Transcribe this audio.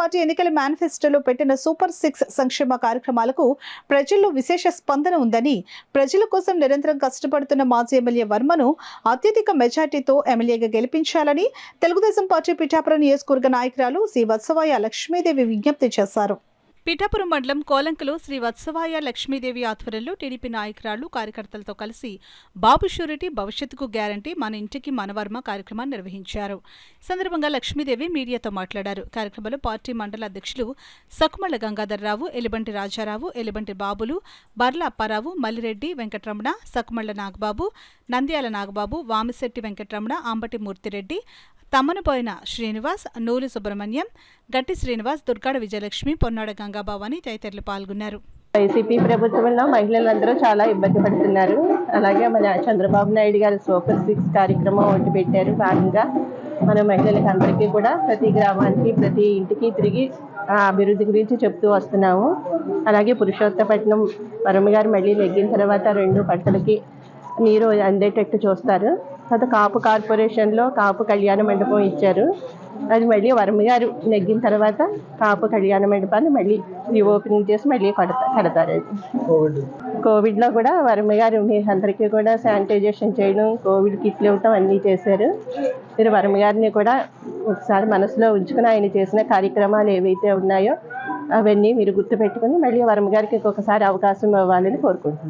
Party ఎన్నికల మేనిఫెస్టోలో పెట్టిన సూపర్ 6 సంక్షేమ కార్యక్రమాలకు ప్రజల్లో విశేష స్పందన ఉందని, ప్రజల కోసం నిరంతరం కష్టపడుతున్న మాజీ ఎమ్మెల్యే వర్మను అత్యధిక మెజార్టీతో ఎమ్మెల్యేగా గెలిపించాలని తెలుగుదేశం పార్టీ పిఠాపురం నియోజకవర్గ నాయకురాలు శ్రీ వత్సవాయ లక్ష్మీదేవి విజ్ఞప్తి చేశారు. పిఠాపురం మండలం కోలంకలో శ్రీ వత్సవాయ లక్ష్మీదేవి ఆధ్వర్యంలో టీడీపీ నాయకురాళ్లు కార్యకర్తలతో కలిసి బాబు షూరిటీ భవిష్యత్తుకు గ్యారంటీ మన ఇంటికి మనవర్మ కార్యక్రమాన్ని నిర్వహించారు. సందర్భంగా లక్ష్మీదేవి మీడియాతో మాట్లాడారు. కార్యక్రమంలో పార్టీ మండల అధ్యక్షులు సకుమళ్ల గంగాధర్రావు, ఎలిబంటి రాజారావు, ఎలిబంటి బాబులు, బర్ల అప్పారావు, మల్లిరెడ్డి వెంకటరమణ, సకుమళ్ల నాగబాబు, నంద్యాల నాగబాబు, వామిశెట్టి వెంకటరమణ, అంబటి మూర్తిరెడ్డి, తమ్మనపోయిన శ్రీనివాస్, నూలు సుబ్రహ్మణ్యం, గట్టి శ్రీనివాస్, దుర్గాడ విజయలక్ష్మి, పొన్నాడ గంగాభవాని తదితరులు పాల్గొన్నారు. వైసీపీ ప్రభుత్వంలో మహిళలందరూ చాలా ఇబ్బంది పడుతున్నారు. అలాగే మన చంద్రబాబు నాయుడు గారు సూపర్ 6 కార్యక్రమం ఒకటి పెట్టారు. భాగంగా మన మహిళలకు అందరికీ కూడా ప్రతి గ్రామానికి ప్రతి ఇంటికి తిరిగి అభివృద్ధి గురించి చెప్తూ వస్తున్నాము. అలాగే పురుషోత్తపట్నం వరమ గారు మళ్ళీ నెగ్గిన తర్వాత 2 పంటలకి నీరు అందేటట్టు చూస్తారు. తర్వాత కాపు కార్పొరేషన్లో కాపు కళ్యాణ మండపం ఇచ్చారు. అది మళ్ళీ వర్మ గారు నెగ్గిన తర్వాత కాపు కళ్యాణ మండపాన్ని మళ్ళీ రీఓపెనింగ్ చేసి మళ్ళీ కడతారు. కోవిడ్లో కూడా వర్మ గారు మీ అందరికీ కూడా శానిటైజేషన్ చేయడం, కోవిడ్ కిట్లు ఇవ్వటం అన్నీ చేశారు. మీరు వర్మ గారిని కూడా ఒకసారి మనసులో ఉంచుకుని ఆయన చేసిన కార్యక్రమాలు ఏవైతే ఉన్నాయో అవన్నీ మీరు గుర్తుపెట్టుకుని మళ్ళీ వర్మ గారికి ఒకసారి అవకాశం ఇవ్వాలని కోరుకుంటున్నాను.